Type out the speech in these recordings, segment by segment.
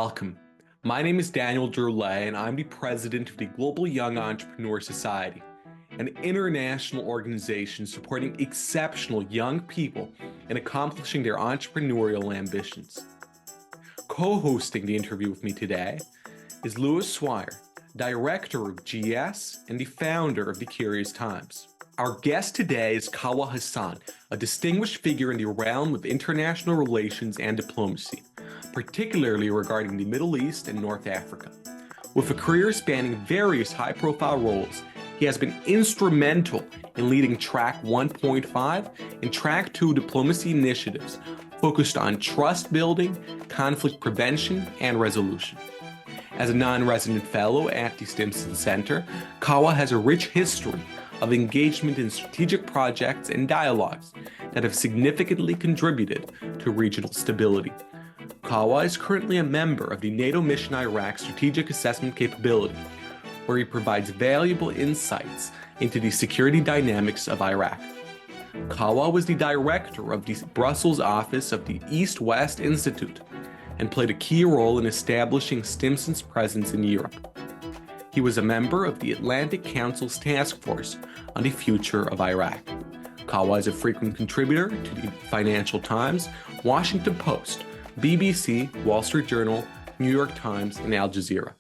Welcome. My name is Daniel Droulet, and I'm the president of the Global Young Entrepreneur Society, an international organization supporting exceptional young people in accomplishing their entrepreneurial ambitions. Co-hosting the interview with me today is Louis Swire, director of GYES and the founder of the Curious Times. Our guest today is Kawa Hassan, a distinguished figure in the realm of international relations and diplomacy, particularly regarding the Middle East and North Africa. With a career spanning various high-profile roles, he has been instrumental in leading Track 1.5 and Track 2 diplomacy initiatives focused on trust building, conflict prevention, and resolution. As a non-resident fellow at the Stimson Center, Kawa has a rich history of engagement in strategic projects and dialogues that have significantly contributed to regional stability. Kawa is currently a member of the NATO Mission Iraq Strategic Assessment Capability, where he provides valuable insights into the security dynamics of Iraq. Kawa was the director of the Brussels office of the East-West Institute and played a key role in establishing Stimson's presence in Europe. He was a member of the Atlantic Council's Taskforce on the future of Iraq. Kawa is a frequent contributor to the Financial Times, Washington Post, BBC, Wall Street Journal, New York Times, and Al Jazeera.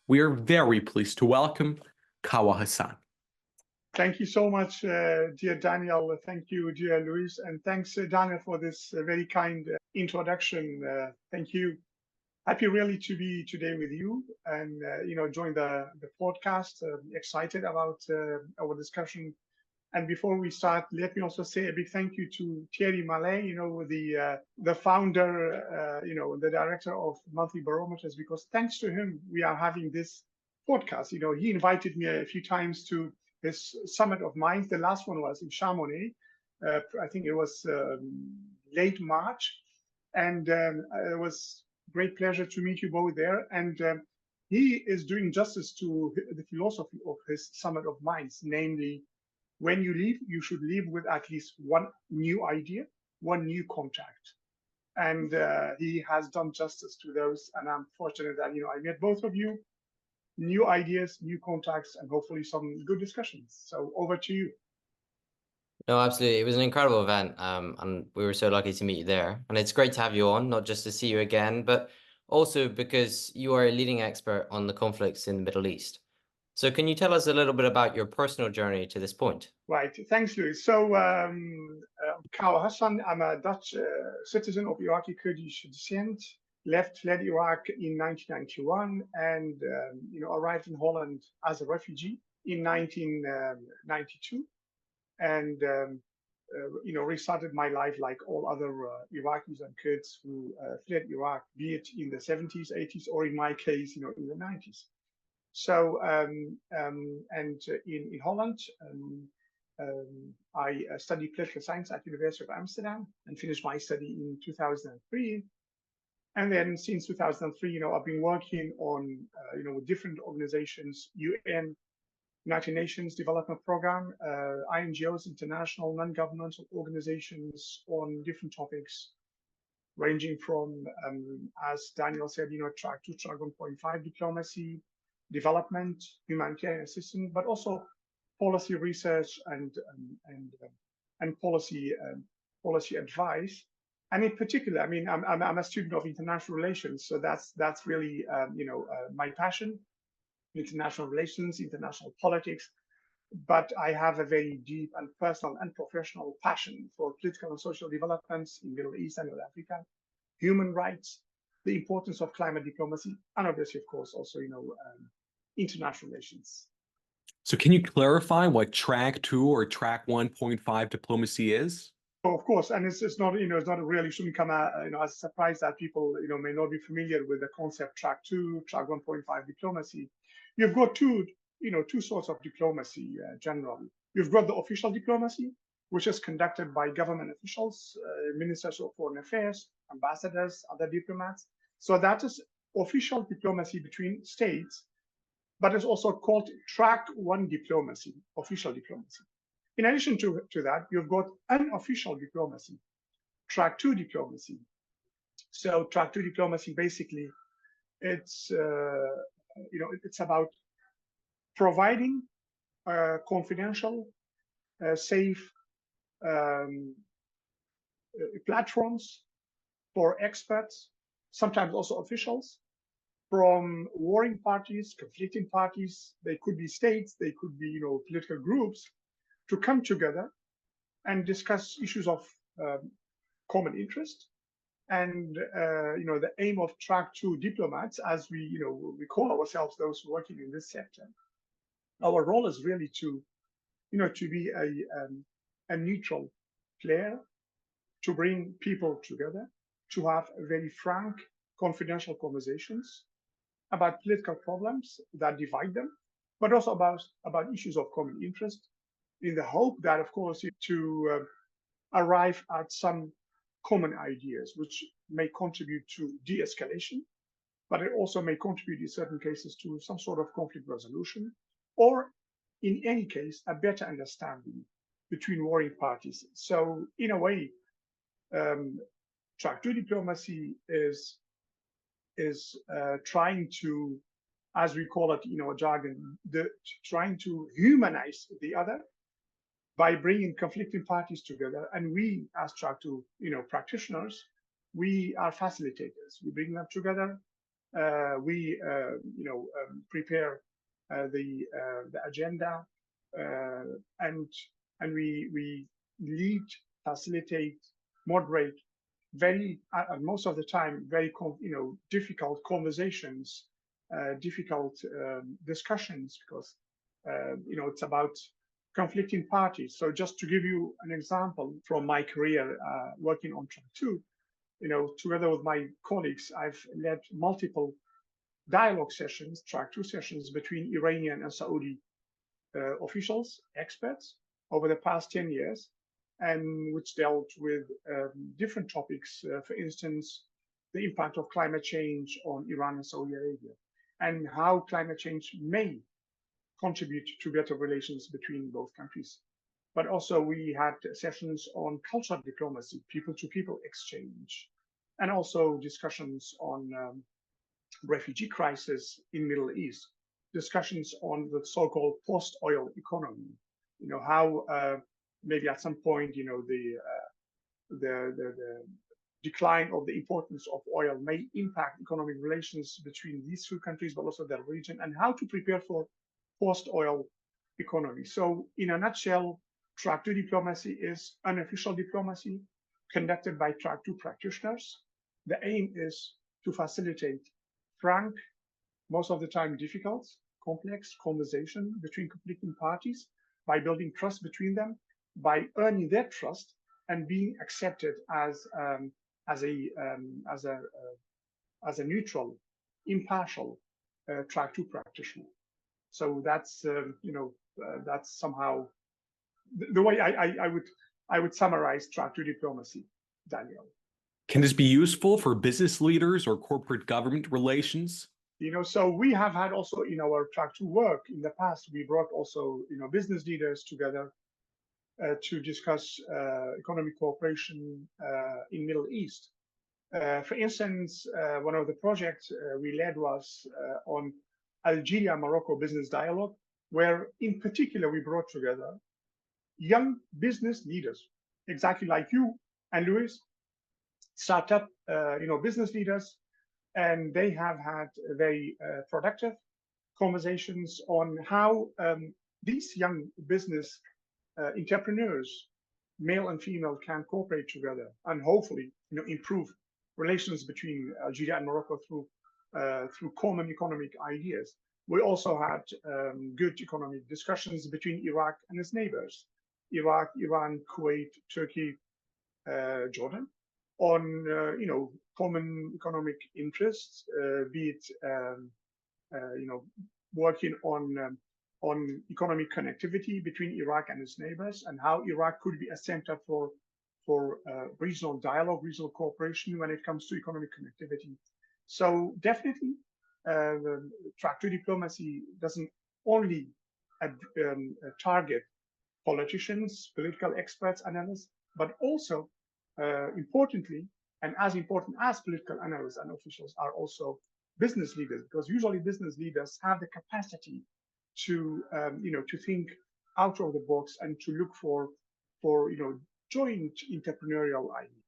We are very pleased to welcome Kawa Hassan. Thank you so much, dear Daniel. Thank you, dear Luis. And thanks, Daniel, for this very kind introduction. Thank you. Happy really to be today with you and, join the podcast. Excited about our discussion. And before we start, let me also say a big thank you to Thierry Mallet, the founder, the director of Monthly Barometers, because thanks to him, we are having this podcast. He invited me a few times to his Summit of Minds. The last one was in Chamonix. I think it was late March. And it was great pleasure to meet you both there. And he is doing justice to the philosophy of his Summit of Minds, namely, when you leave, you should leave with at least one new idea, one new contact. And he has done justice to those. And I'm fortunate that, I met both of you, new ideas, new contacts, and hopefully some good discussions. So over to you. No, absolutely. It was an incredible event, and we were so lucky to meet you there. And it's great to have you on, not just to see you again, but also because you are a leading expert on the conflicts in the Middle East. So can you tell us a little bit about your personal journey to this point? Right. Thanks, Louis. So Kawa Hassan, I'm a Dutch citizen of Iraqi Kurdish descent, fled Iraq in 1991 and arrived in Holland as a refugee in 1992. And restarted my life like all other Iraqis and Kurds who fled Iraq, be it in the 70s, 80s, or in my case, in the 90s. So, in Holland, I studied political science at the University of Amsterdam and finished my study in 2003. And then since 2003, I've been working on, with different organizations, UN, United Nations Development Program, INGOs, international non-governmental organizations on different topics, ranging from, as Daniel said, Track 2, Track 1.5 diplomacy, development, humanitarian assistance, but also policy research and policy advice. And in particular, I'm a student of international relations, so that's really my passion. International relations, international politics, but I have a very deep and personal and professional passion for political and social developments in Middle East and North Africa, human rights, the importance of climate diplomacy, and obviously, of course, also, international relations. So can you clarify what Track 2 or Track 1.5 diplomacy is? Oh, of course, and it's not, it's not really shouldn't come as a surprise that people, may not be familiar with the concept Track 2, Track 1.5 diplomacy. You've got two sorts of diplomacy generally. You've got the official diplomacy, which is conducted by government officials, ministers of foreign affairs, ambassadors, other diplomats. So that is official diplomacy between states, but it's also called Track 1 diplomacy, official diplomacy. In addition to that, you've got unofficial diplomacy, Track 2 diplomacy. So Track 2 diplomacy basically It's it's about providing confidential, safe platforms for experts, sometimes also officials, from warring parties, conflicting parties. They could be states, they could be political groups, to come together and discuss issues of common interest. And the aim of Track 2 diplomats, as we call ourselves, those working in this sector, our role is really to be a neutral player, to bring people together, to have very frank, confidential conversations about political problems that divide them, but also about issues of common interest, in the hope that, of course, to arrive at some common ideas which may contribute to de-escalation, but it also may contribute in certain cases to some sort of conflict resolution, or in any case, a better understanding between warring parties. So in a way, Track 2 diplomacy is trying to, as we call it, jargon, trying to humanize the other by bringing conflicting parties together. And we, as Track 2, practitioners, we are facilitators. We bring them together. We, prepare the agenda, and we lead, facilitate, moderate very, most of the time, very difficult conversations, difficult discussions, because it's about conflicting parties. So just to give you an example from my career working on Track 2, together with my colleagues, I've led multiple dialogue sessions, Track 2 sessions, between Iranian and Saudi officials, experts, over the past 10 years, and which dealt with different topics, for instance, the impact of climate change on Iran and Saudi Arabia, and how climate change may contribute to better relations between both countries. But also we had sessions on cultural diplomacy, people-to-people exchange, and also discussions on refugee crisis in Middle East, discussions on the so-called post-oil economy, how maybe at some point, the decline of the importance of oil may impact economic relations between these two countries, but also the region, and how to prepare for post-oil economy. So in a nutshell, Track 2 diplomacy is unofficial diplomacy conducted by Track 2 practitioners. The aim is to facilitate frank, most of the time difficult, complex conversation between conflicting parties by building trust between them, by earning their trust and being accepted as a neutral, impartial Track 2 practitioner. So that's that's somehow the way I would summarize Track 2 diplomacy, Daniel. Can this be useful for business leaders or corporate government relations? So we have had also in our Track 2 work in the past, we brought also business leaders together to discuss economic cooperation in Middle East. For instance, one of the projects we led was on Algeria-Morocco business dialogue, where in particular we brought together young business leaders, exactly like you and Luis, startup business leaders, and they have had very productive conversations on how these young business entrepreneurs, male and female, can cooperate together and hopefully improve relations between Algeria and Morocco through common economic ideas. We also had good economic discussions between Iraq and its neighbors, Iraq, Iran, Kuwait, Turkey, Jordan, on common economic interests, be it working on economic connectivity between Iraq and its neighbors, and how Iraq could be a center for regional dialogue, regional cooperation when it comes to economic connectivity. So definitely, Track 2 diplomacy doesn't only target politicians, political experts, analysts, but also, importantly, and as important as political analysts and officials, are also business leaders, because usually business leaders have the capacity to, to think out of the box and to look for joint entrepreneurial ideas.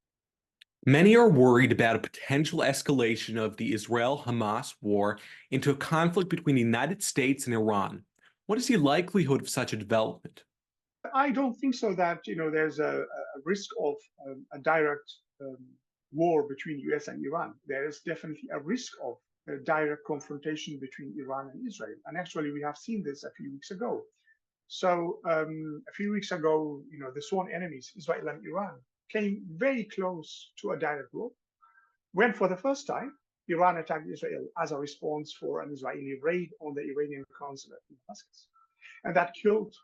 Many are worried about a potential escalation of the Israel-Hamas war into a conflict between the United States and Iran. What is the likelihood of such a development? I don't think so that there's a risk of a direct war between US and Iran. There is definitely a risk of a direct confrontation between Iran and Israel. And actually, we have seen this a few weeks ago. So a few weeks ago, the sworn enemies, Israel and Iran, came very close to a direct war, when for the first time, Iran attacked Israel as a response for an Israeli raid on the Iranian consulate in Damascus. And that killed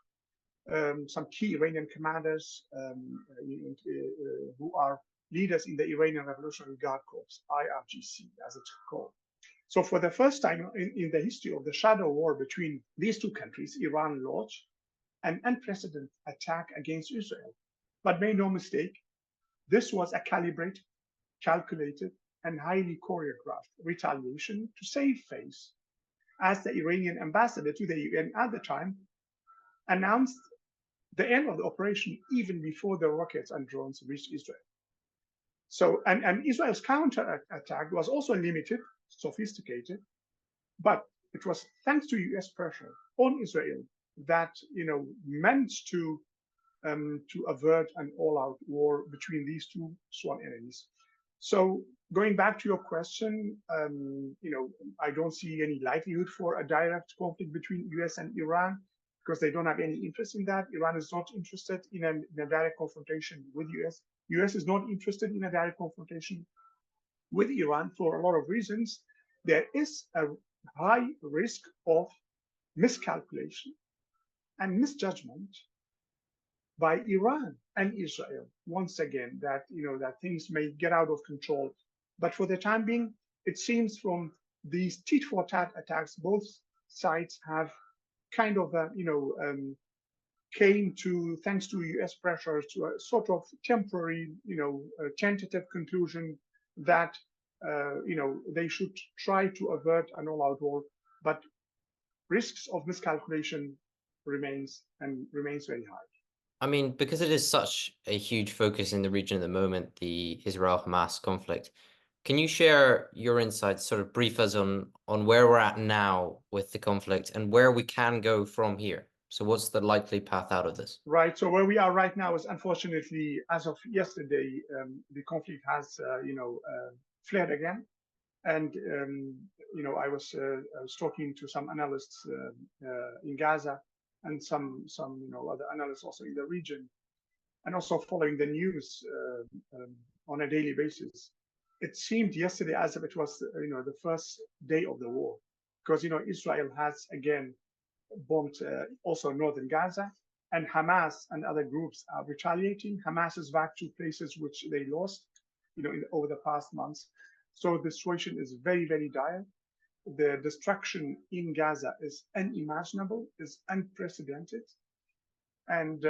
some key Iranian commanders who are leaders in the Iranian Revolutionary Guard Corps, IRGC, as it's called. So for the first time in the history of the shadow war between these two countries, Iran launched an unprecedented attack against Israel. But make no mistake, this was a calibrated, calculated, and highly choreographed retaliation to save face, as the Iranian ambassador to the UN at the time announced the end of the operation even before the rockets and drones reached Israel. So, and Israel's counterattack was also limited, sophisticated, but it was thanks to US pressure on Israel that meant to avert an all-out war between these two sworn enemies. So going back to your question, I don't see any likelihood for a direct conflict between US and Iran because they don't have any interest in that. Iran is not interested in a direct confrontation with US. US is not interested in a direct confrontation with Iran for a lot of reasons. There is a high risk of miscalculation and misjudgment by Iran and Israel once again, that that things may get out of control. But for the time being, it seems from these tit-for-tat attacks, both sides have kind of came to, thanks to US pressures, to a sort of temporary tentative conclusion that they should try to avert an all-out war, but risks of miscalculation remains very high. I mean, because it is such a huge focus in the region at the moment, the Israel-Hamas conflict, can you share your insights, sort of brief us on where we're at now with the conflict and where we can go from here? So what's the likely path out of this? Right. So where we are right now is, unfortunately, as of yesterday, the conflict has, flared again. And, I was talking to some analysts in Gaza and some other analysts also in the region, and also following the news on a daily basis. It seemed yesterday as if it was, the first day of the war, because, Israel has again bombed also northern Gaza, and Hamas and other groups are retaliating. Hamas is back to places which they lost, over the past months. So the situation is very, very dire. The destruction in Gaza is unimaginable, is unprecedented, and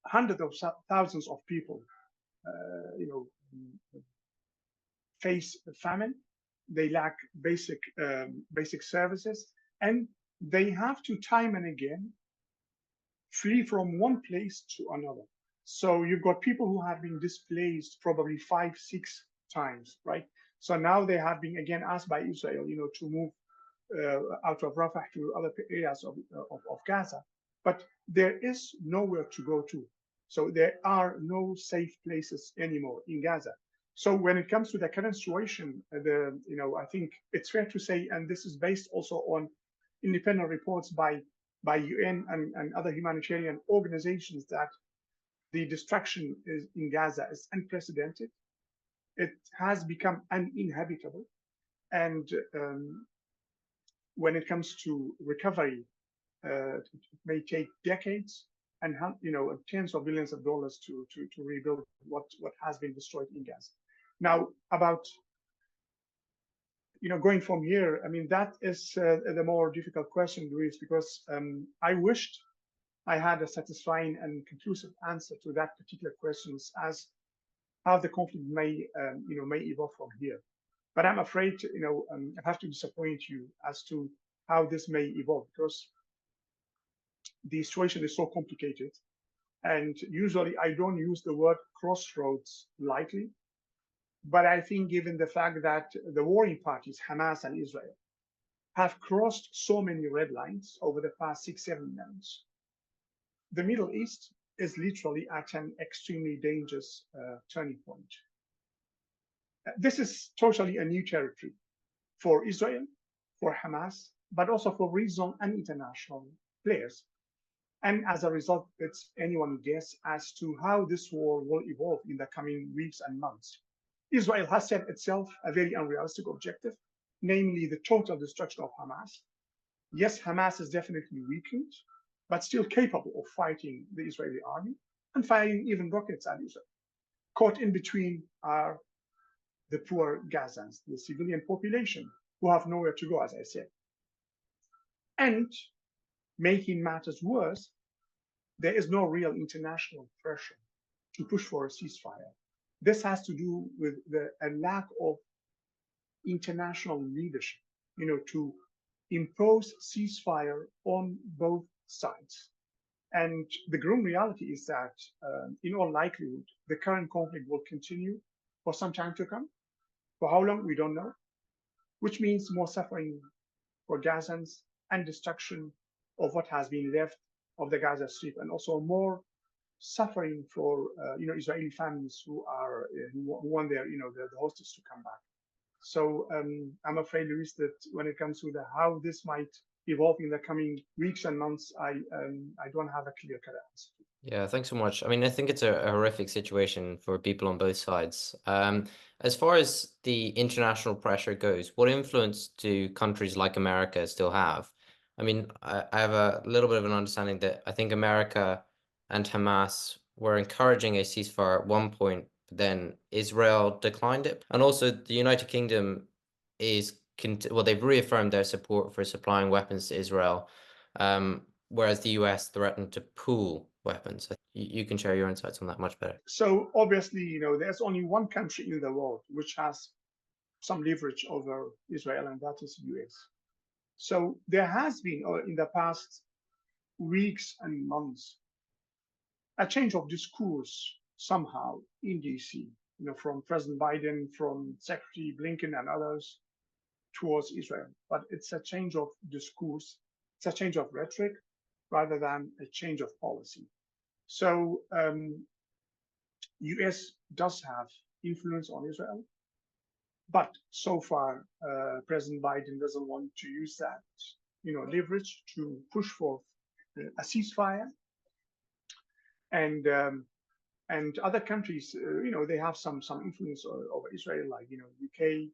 hundreds of thousands of people, face famine. They lack basic services, and they have to time and again flee from one place to another. So you've got people who have been displaced probably 5-6 times, right? So now they have been again asked by Israel, to move out of Rafah to other areas of Gaza, but there is nowhere to go to. So there are no safe places anymore in Gaza. So when it comes to the current situation, I think it's fair to say, and this is based also on independent reports by UN and other humanitarian organizations, that the destruction in Gaza is unprecedented. It has become uninhabitable, and when it comes to recovery, it may take decades and tens of billions of dollars to rebuild what has been destroyed in Gaza. Now, about going from here, I mean, that is the more difficult question, Luis, because I wished I had a satisfying and conclusive answer to that particular question as how the conflict may evolve from here. But I'm afraid, I have to disappoint you as to how this may evolve, because the situation is so complicated. And usually I don't use the word crossroads lightly, but I think given the fact that the warring parties, Hamas and Israel, have crossed so many red lines over the past 6-7 months, the Middle East is literally at an extremely dangerous turning point. This is totally a new territory for Israel, for Hamas, but also for regional and international players. And as a result, it's anyone's guess as to how this war will evolve in the coming weeks and months. Israel has set itself a very unrealistic objective, namely the total destruction of Hamas. Yes, Hamas is definitely weakened, but still capable of fighting the Israeli army and firing even rockets at Israel. Caught in between are the poor Gazans, the civilian population, who have nowhere to go, as I said. And making matters worse, there is no real international pressure to push for a ceasefire. This has to do with a lack of international leadership, to impose ceasefire on both sides. And the grim reality is that, in all likelihood, the current conflict will continue for some time to come. For how long, we don't know, which means more suffering for Gazans and destruction of what has been left of the Gaza Strip, and also more suffering for Israeli families who want their the hostages to come back. So I'm afraid, Luis, that when it comes to how this might evolve in the coming weeks and months, I don't have a clear-cut answer. Yeah, thanks so much. I mean, I think it's a horrific situation for people on both sides. As far as the international pressure goes, what influence do countries like America still have? I mean, I have a little bit of an understanding that I think America and Hamas were encouraging a ceasefire at one point, but then Israel declined it. And also the United Kingdom they've reaffirmed their support for supplying weapons to Israel, whereas the US threatened to pool weapons. You can share your insights on that much better. So obviously, there's only one country in the world which has some leverage over Israel, and that is the US. So there has been, in the past weeks and months, a change of discourse somehow in DC, from President Biden, from Secretary Blinken and others towards Israel. But it's a change of discourse, it's a change of rhetoric rather than a change of policy. So US does have influence on Israel, but so far President Biden doesn't want to use that leverage to push for a ceasefire. And other countries, they have some influence over Israel, like UK,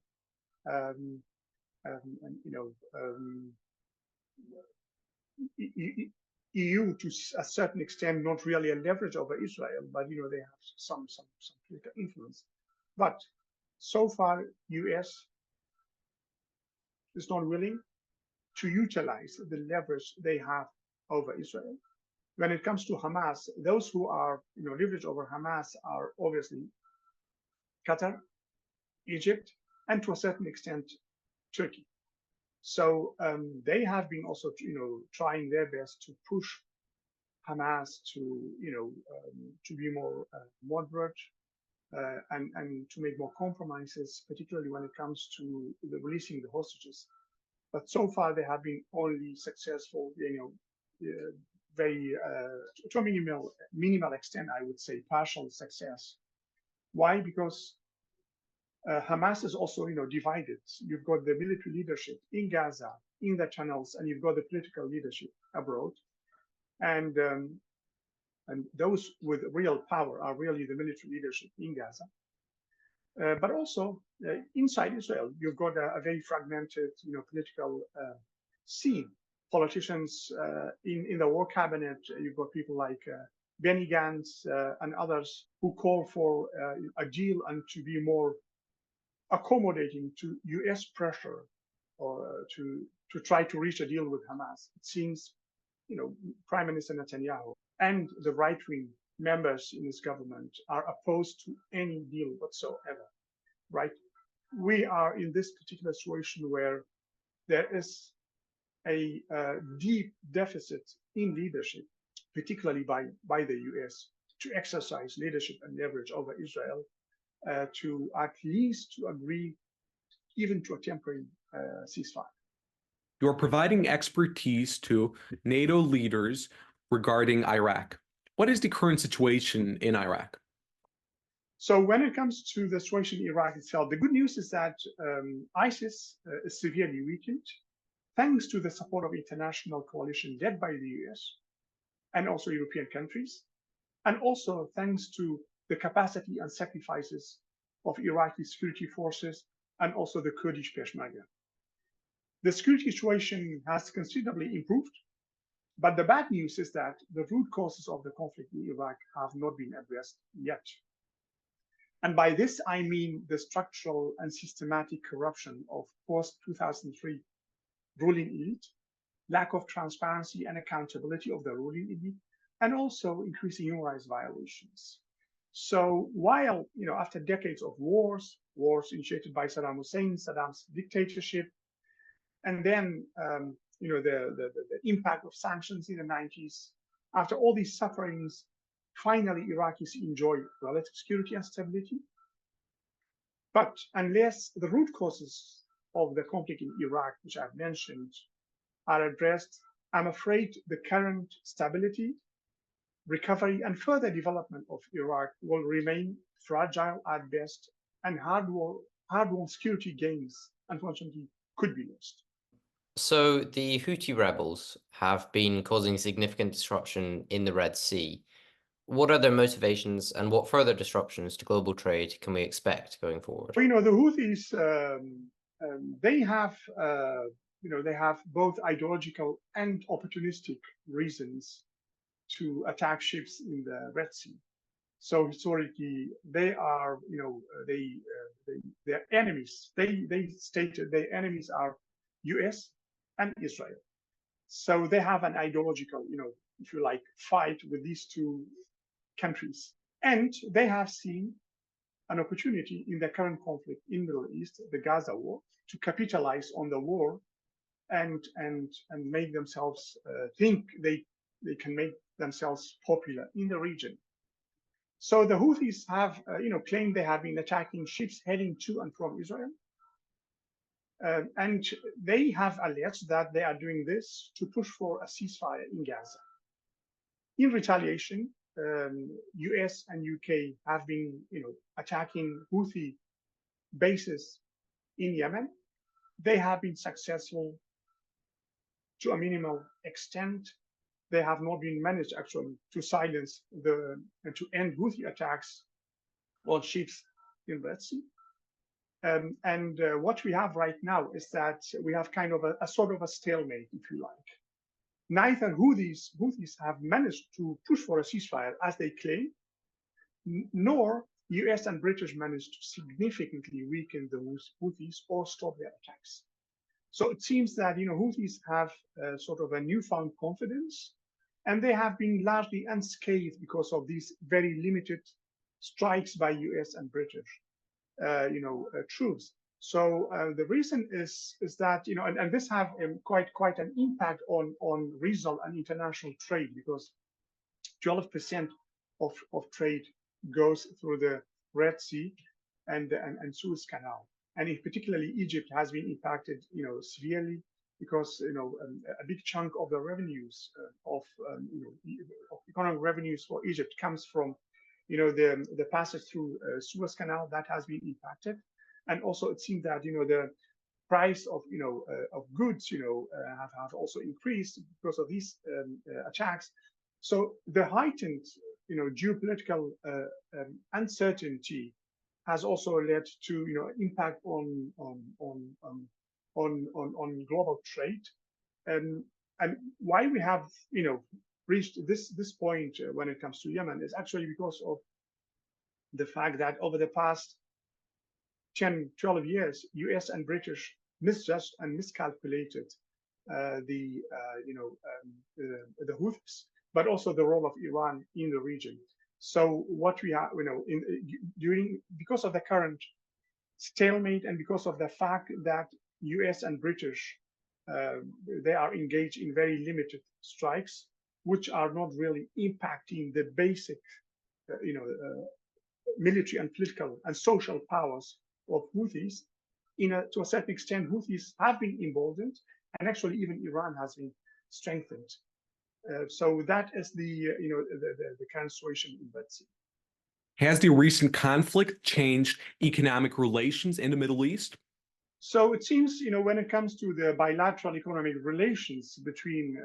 EU to a certain extent, not really a leverage over Israel, but they have some political influence. But so far, US is not willing to utilize the leverage they have over Israel. When it comes to Hamas, those who are leverage over Hamas are obviously Qatar, Egypt, and to a certain extent Turkey. So they have been also trying their best to push Hamas to be more moderate and to make more compromises, particularly when it comes to releasing the hostages. But so far they have been only successful, very to a minimal extent, I would say, partial success. Why? Because Hamas is also, divided. You've got the military leadership in Gaza, in the channels, and you've got the political leadership abroad. And those with real power are really the military leadership in Gaza. But also inside Israel, you've got a very fragmented, political scene. Politicians in the war cabinet, you've got people like Benny Gantz and others who call for a deal and to be more accommodating to US pressure or to try to reach a deal with Hamas. It seems, Prime Minister Netanyahu and the right-wing members in his government are opposed to any deal whatsoever, right? we are in this particular situation where there is a deep deficit in leadership, particularly by the US, to exercise leadership and leverage over Israel to at least to agree even to a temporary ceasefire. You are providing expertise to NATO leaders regarding Iraq. What is the current situation in Iraq? So when it comes to the situation in Iraq itself, the good news is that ISIS is severely weakened, thanks to the support of international coalition led by the US and also European countries, and also thanks to the capacity and sacrifices of Iraqi security forces and also the Kurdish Peshmerga. The security situation has considerably improved, but the bad news is that the root causes of the conflict in Iraq have not been addressed yet. And by this, I mean the structural and systematic corruption of post-2003 ruling elite, lack of transparency and accountability of the ruling elite, and also increasing human rights violations. So while, after decades of wars initiated by Saddam Hussein, Saddam's dictatorship, and then, the impact of sanctions in the 90s, after all these sufferings, finally, Iraqis enjoy relative security and stability. But unless the root causes of the conflict in Iraq, which I've mentioned, are addressed, I'm afraid the current stability, recovery, and further development of Iraq will remain fragile at best, and hard-won security gains, unfortunately, could be lost. So the Houthi rebels have been causing significant disruption in the Red Sea. What are their motivations, and what further disruptions to global trade can we expect going forward? Well, the Houthis, they have both ideological and opportunistic reasons to attack ships in the Red Sea. So historically, they are, their enemies. They stated their enemies are US and Israel. So they have an ideological, if you like, fight with these two countries. And they have seen an opportunity in the current conflict in the Middle East, the Gaza war, to capitalize on the war and make themselves think they can make themselves popular in the region. So the Houthis have, claimed they have been attacking ships heading to and from Israel. And they have alleged that they are doing this to push for a ceasefire in Gaza. In retaliation, US and UK have been, attacking Houthi bases in Yemen. They have been successful to a minimal extent. They have not been managed actually to silence and to end Houthi attacks on ships in Red Sea. And what we have right now is that we have kind of a sort of a stalemate, if you like. Neither Houthis have managed to push for a ceasefire as they claim, nor US and British managed to significantly weaken the Houthis or stop their attacks. So it seems that Houthis have sort of a newfound confidence, and they have been largely unscathed because of these very limited strikes by US and British troops. So the reason is that and this have quite an impact on regional and international trade, because 12% of trade goes through the Red Sea and Suez Canal, and in particularly Egypt has been impacted severely, because a big chunk of the revenues of economic revenues for Egypt comes from the passage through Suez Canal. That has been impacted, and also it seems that the price of goods have also increased because of these attacks. So the heightened geopolitical uncertainty has also led to impact on global trade, and why we have reached this point when it comes to Yemen is actually because of the fact that over the past 10-12 years, US and British misjudged and miscalculated the Houthis, but also the role of Iran in the region. So what we have, because of the current stalemate, and because of the fact that US and British, they are engaged in very limited strikes, which are not really impacting the basic, military and political and social powers of Houthis. To a certain extent, Houthis have been emboldened, and actually even Iran has been strengthened. So that is the current situation in Red Sea. Has the recent conflict changed economic relations in the Middle East? So it seems, when it comes to the bilateral economic relations between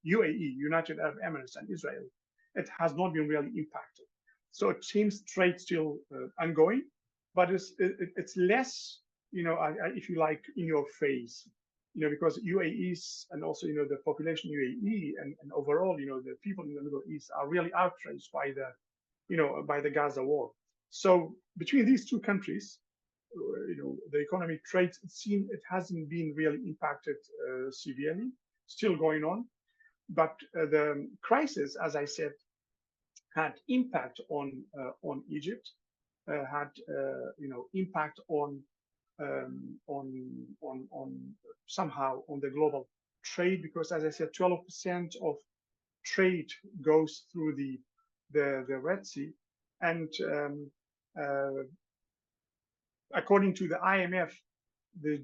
UAE, United Arab Emirates, and Israel, it has not been really impacted. So it seems trade still ongoing, but it's less, if you like, in your face, because UAEs and also, the population UAE and overall, the people in the Middle East are really outraged by the Gaza war. So between these two countries, the economic trade, it hasn't been really impacted severely, still going on. But the crisis, as I said, had impact on Egypt, had impact on somehow on the global trade, because as I said, 12% of trade goes through the Red Sea, and according to the IMF, the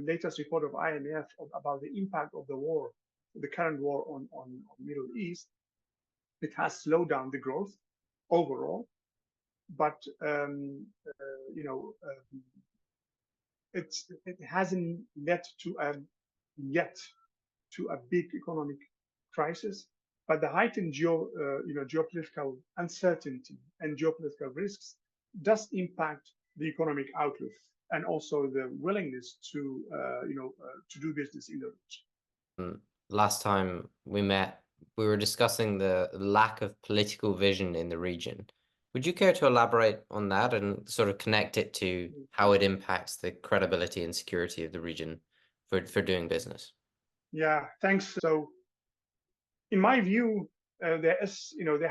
latest report of IMF about the impact of the war, the current war on Middle East, it has slowed down the growth overall, but it hasn't led to yet to a big economic crisis. But the heightened geopolitical uncertainty and geopolitical risks does impact the economic outlook and also the willingness to do business in the region. Last time we met, we were discussing the lack of political vision in the region. Would you care to elaborate on that and sort of connect it to how it impacts the credibility and security of the region for doing business? Yeah, thanks. So, in my view, there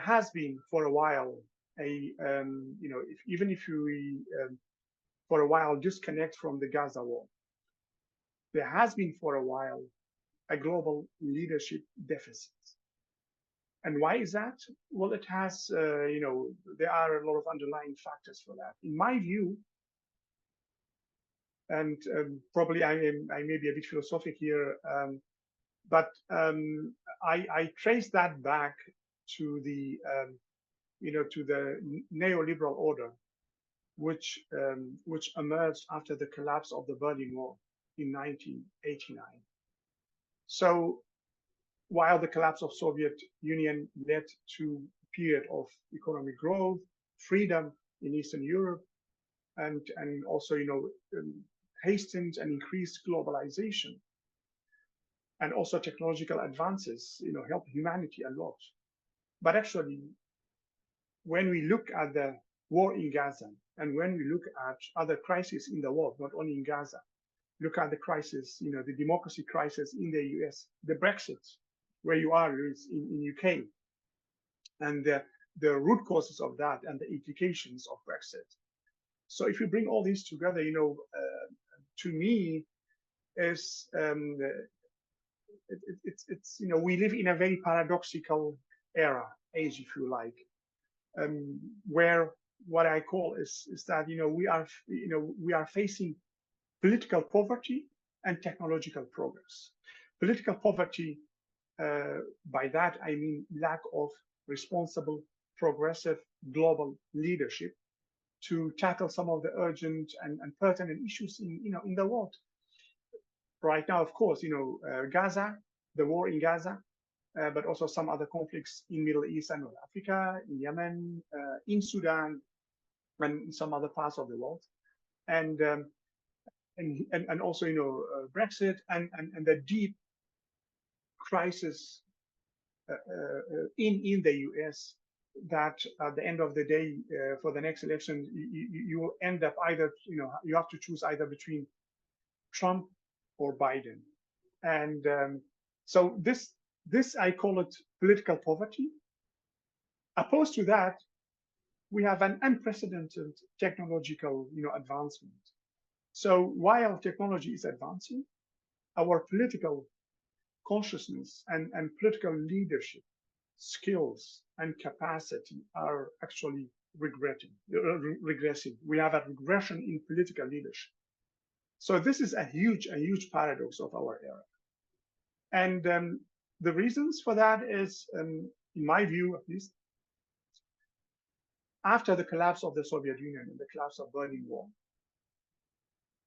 has been for a while even if we for a while disconnect from the Gaza war, there has been for a while a global leadership deficit. And why is that? Well, it has, there are a lot of underlying factors for that. In my view, and probably I may be a bit philosophic here, but I trace that back to the, to the neoliberal order, which emerged after the collapse of the Berlin Wall in 1989. So while the collapse of Soviet Union led to a period of economic growth, freedom in Eastern Europe, and also hastened and increased globalization, and also technological advances helped humanity a lot. But actually, when we look at the war in Gaza, and when we look at other crises in the world, not only in Gaza, look at the crisis, the democracy crisis in the US, the Brexit, where you are in UK, and the root causes of that and the implications of Brexit. So if you bring all these together, to me, is it's we live in a very paradoxical age, if you like, where what I call is that we are facing political poverty and technological progress. Political poverty, by that I mean lack of responsible, progressive global leadership to tackle some of the urgent and pertinent issues in the world. Right now, of course, Gaza, the war in Gaza, but also some other conflicts in Middle East and North Africa, in Yemen, in Sudan, and in some other parts of the world, and also Brexit and the deep crisis in the US, that at the end of the day, for the next election, you will end up either you have to choose either between Trump or Biden, and so this I call it political poverty. Opposed to that, we have an unprecedented technological, advancement. So while technology is advancing, our political consciousness and political leadership skills and capacity are actually regressing. We have a regression in political leadership. So this is a huge paradox of our era. And the reasons for that is, in my view at least, after the collapse of the Soviet Union and the collapse of Berlin Wall,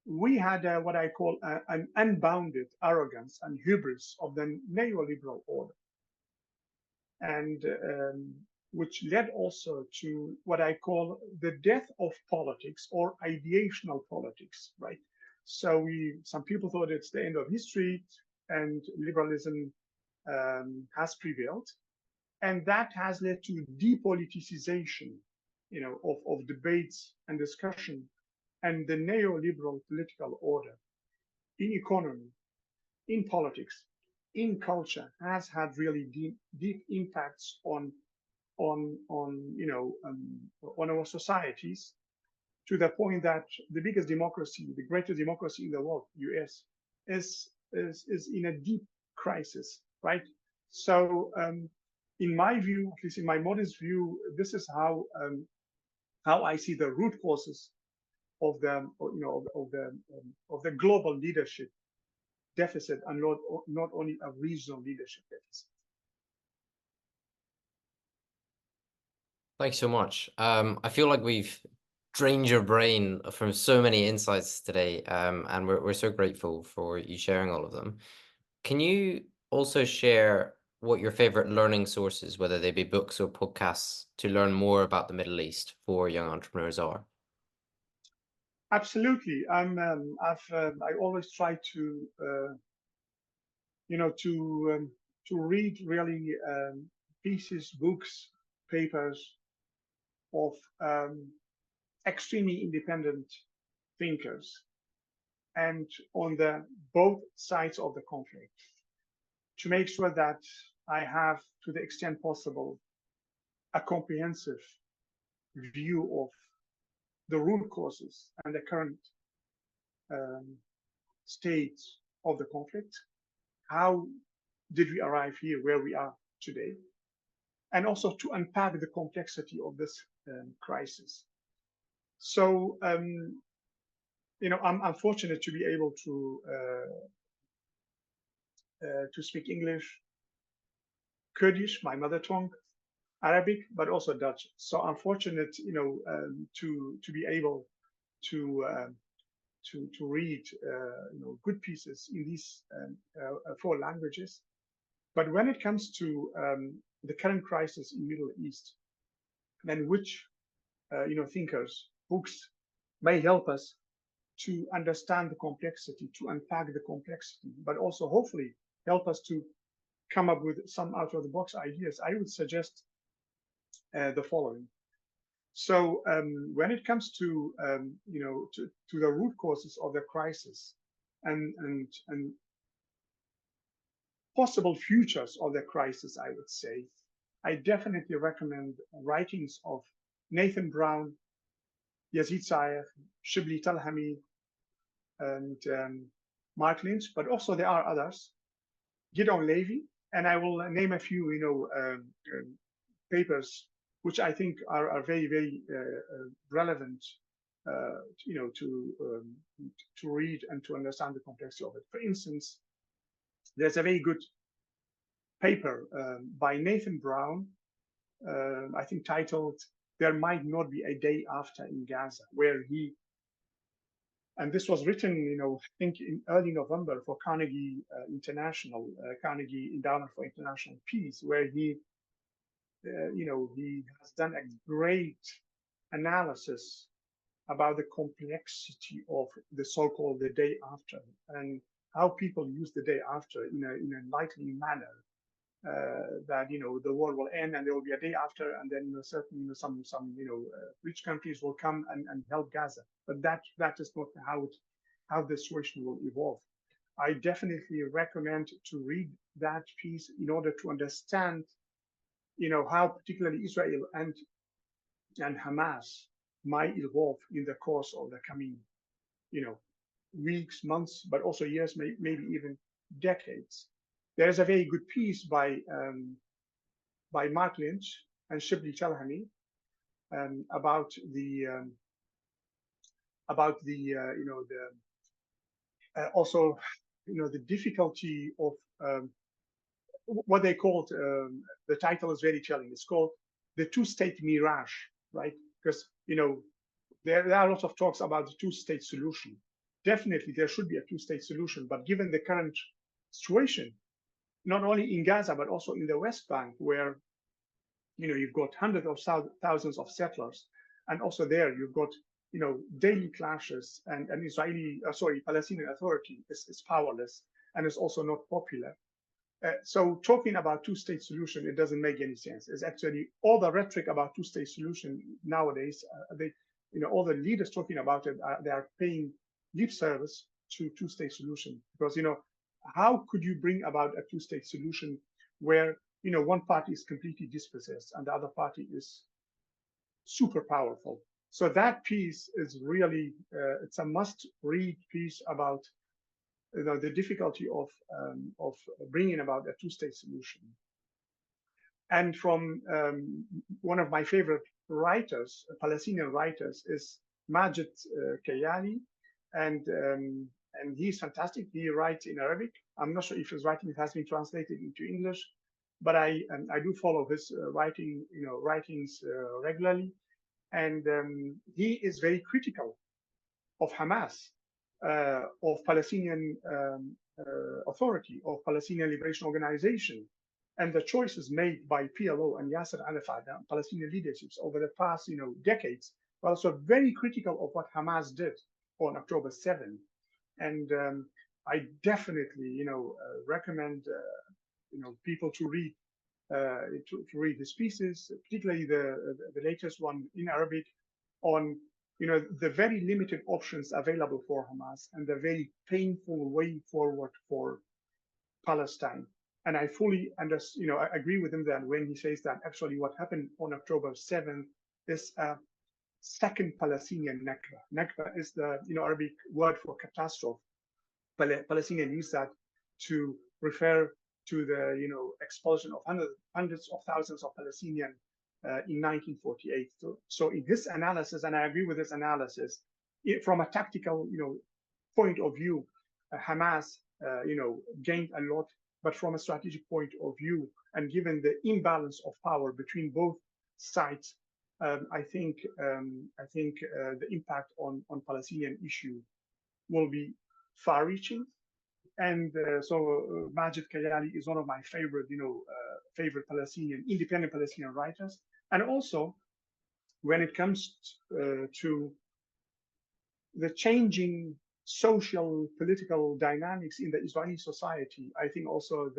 we had what I call an unbounded arrogance and hubris of the neoliberal order, and which led also to what I call the death of politics or ideational politics, right? So some people thought it's the end of history and liberalism has prevailed. And that has led to depoliticization, of debates and discussion, and the neoliberal political order in economy, in politics, in culture has had really deep impacts on our societies, to the point that the biggest democracy, the greatest democracy in the world, US, is in a deep crisis, right? So in my view, at least in my modest view, this is how I see the root causes of the global leadership deficit, and not only a regional leadership deficit. Thanks so much. I feel like we've drained your brain from so many insights today, and we're so grateful for you sharing all of them. Can you also share what your favorite learning sources, whether they be books or podcasts, to learn more about the Middle East for young entrepreneurs are? Absolutely. I always try to to read really pieces, books, papers of extremely independent thinkers, and on the both sides of the conflict, to make sure that I have, to the extent possible, a comprehensive view of the root causes and the current state of the conflict. How did we arrive here where we are today? And also to unpack the complexity of this crisis. So, I'm fortunate to be able to speak English, Kurdish, my mother tongue, Arabic, but also Dutch. So I'm fortunate, to be able to read, good pieces in these 4 languages. But when it comes to the current crisis in Middle East, then which, thinkers, books may help us to understand the complexity, to unpack the complexity, but also hopefully help us to come up with some out-of-the-box ideas, I would suggest the following. So when it comes to to the root causes of the crisis and possible futures of the crisis, I would say, I definitely recommend writings of Nathan Brown, Yazid Sayegh, Shibli Talhami, and Mark Lynch, but also there are others, Gideon Levy, and I will name a few, papers which I think are very, very relevant, to read and to understand the complexity of it. For instance, there's a very good paper by Nathan Brown, I think titled "There Might Not Be a Day After in Gaza," where he, and this was written, I think in early November for Carnegie International, Carnegie Endowment for International Peace, where he, he has done a great analysis about the complexity of the so-called the day after, and how people use the day after in a lightning manner, that the war will end and there will be a day after, and then certainly some rich countries will come and help Gaza. But that is not how the situation will evolve. I definitely recommend to read that piece in order to understand how particularly Israel and and Hamas might evolve in the course of the coming, weeks, months, but also years, maybe even decades. There is a very good piece by Mark Lynch and Shibli Telhami about the also the difficulty of what they called, the title is very telling. It's called the two-state mirage, right? Because there are lots of talks about the two-state solution. Definitely there should be a two-state solution, but given the current situation, not only in Gaza but also in the West Bank, where you've got hundreds of thousands of settlers, and also there you've got daily clashes, and an Palestinian Authority is powerless and is also not popular. So talking about two-state solution, it doesn't make any sense. It's actually all the rhetoric about two-state solution nowadays. All the leaders talking about it, they are paying lip service to two-state solution, because how could you bring about a two-state solution where one party is completely dispossessed and the other party is super powerful? So that piece is really it's a must-read piece about the difficulty of bringing about a two-state solution. And from one of my favorite writers, Palestinian writers, is Majid Kayali, and he's fantastic. He writes in Arabic. I'm not sure if his writing has been translated into English, but I do follow his writings regularly, and he is very critical of Hamas, of Palestinian Authority, of Palestinian Liberation Organization, and the choices made by PLO and Yasser Arafat, Palestinian leaderships over the past decades, but also very critical of what Hamas did on October 7. And I definitely recommend people to read his pieces, particularly the latest one in Arabic, on the very limited options available for Hamas and the very painful way forward for Palestine. And I fully I agree with him that when he says that actually what happened on October 7th is a second Palestinian Nakba. Nakba is the Arabic word for catastrophe. Palestinians use that to refer to the expulsion of hundreds of thousands of Palestinians in 1948. So in his analysis, and I agree with his analysis, from a tactical point of view, Hamas gained a lot, but from a strategic point of view, and given the imbalance of power between both sides, I think the impact on Palestinian issue will be far-reaching. And so Majid Kayali is one of my favorite, favorite independent Palestinian writers. And also, when it comes to the changing social, political dynamics in the Israeli society, I think also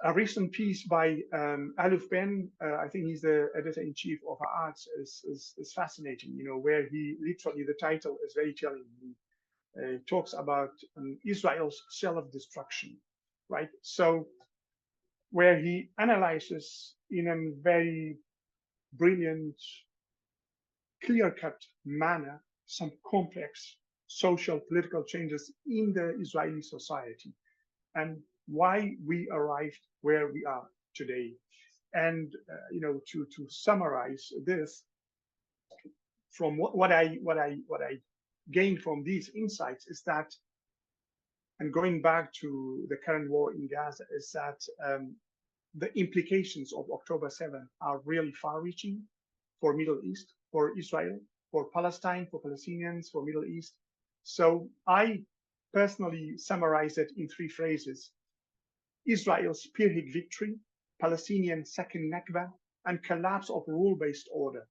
a recent piece by Aluf Ben, I think he's the editor-in-chief of Ha'arts, is fascinating, where he literally, the title is very telling. He talks about Israel's self-destruction, right? So where he analyzes in a very brilliant, clear-cut manner some complex social, political changes in the Israeli society and why we arrived where we are today. And to summarize this, from what I gained from these insights is that, and going back to the current war in Gaza, is that the implications of October 7 are really far-reaching for Middle East, for Israel, for Palestine, for Palestinians, for Middle East. So I personally summarize it in three phrases: Israel's Pyrrhic victory, Palestinian second Nakba, and collapse of rule-based order.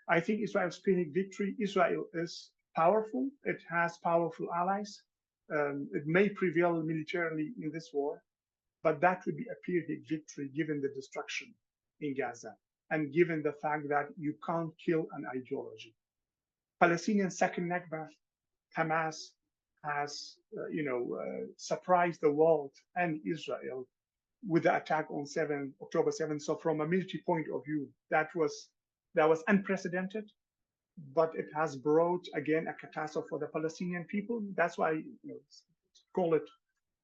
I think Israel's Pyrrhic victory, Israel is powerful. It has powerful allies. It may prevail militarily in this war, but that would be a Pyrrhic victory given the destruction in Gaza and given the fact that you can't kill an ideology. Palestinian second Nakba, Hamas has, surprised the world and Israel with the attack on October 7th. So from a military point of view, that was that was unprecedented, but it has brought again a catastrophe for the Palestinian people. That's why call it,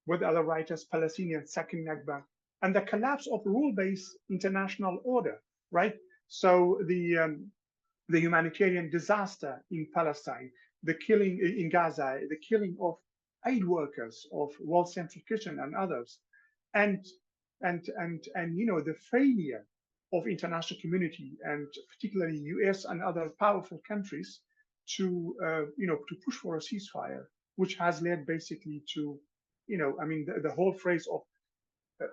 with other writers, Palestinian second Nakba, and the collapse of rule-based international order, right? So the humanitarian disaster in Palestine, the killing in Gaza, the killing of aid workers, of World Central Kitchen and others, and the failure of international community, and particularly US and other powerful countries, to push for a ceasefire, which has led basically to, the whole phrase of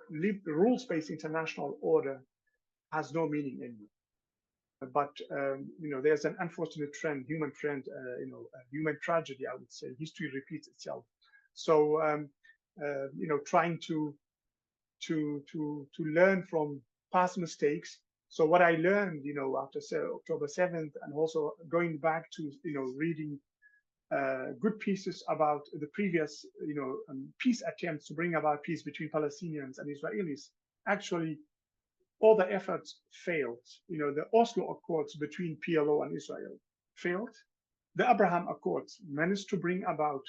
leave the rules-based international order has no meaning anymore. But there's an unfortunate trend, human trend, human tragedy, I would say. History repeats itself. So trying to learn from past mistakes. So what I learned, after October 7th, and also going back to reading good pieces about the previous peace attempts to bring about peace between Palestinians and Israelis, actually all the efforts failed. The Oslo Accords between PLO and Israel failed. The Abraham Accords managed to bring about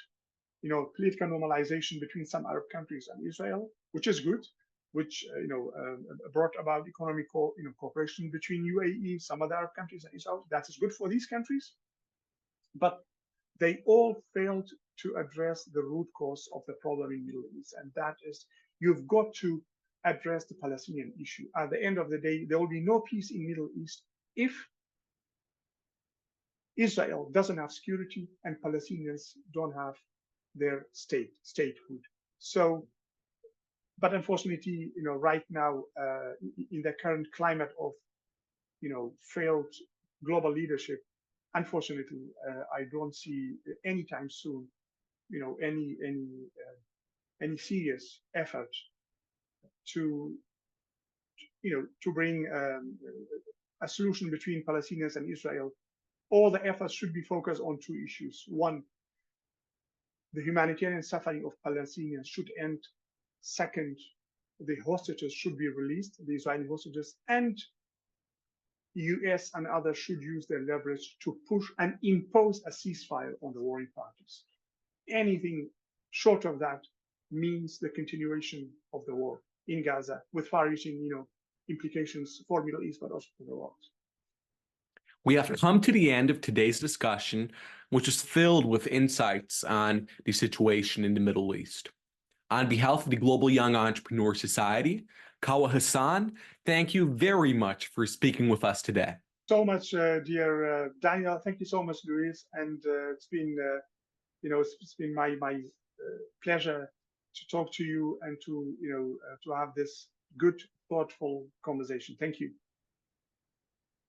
political normalization between some Arab countries and Israel, which is good, which brought about economic cooperation between UAE, some other Arab countries, and Israel. That is good for these countries, but they all failed to address the root cause of the problem in the Middle East, and that is, you've got to address the Palestinian issue. At the end of the day, there will be no peace in the Middle East if Israel doesn't have security and Palestinians don't have their statehood. So, but unfortunately, right now, in the current climate of, failed global leadership, unfortunately, I don't see anytime soon, any serious effort to bring a solution between Palestinians and Israel. All the efforts should be focused on two issues. One, the humanitarian suffering of Palestinians should end. Second, the hostages should be released, the Israeli hostages, and US and others should use their leverage to push and impose a ceasefire on the warring parties. Anything short of that means the continuation of the war in Gaza, with far-reaching, implications for Middle East, but also for the world. We have come to the end of today's discussion, which is filled with insights on the situation in the Middle East. On behalf of the Global Young Entrepreneur Society, Kawa Hassan, thank you very much for speaking with us today. So much, dear Daniel. Thank you so much, Luis. And it's been, it's been my pleasure to talk to you and to have this good, thoughtful conversation. Thank you.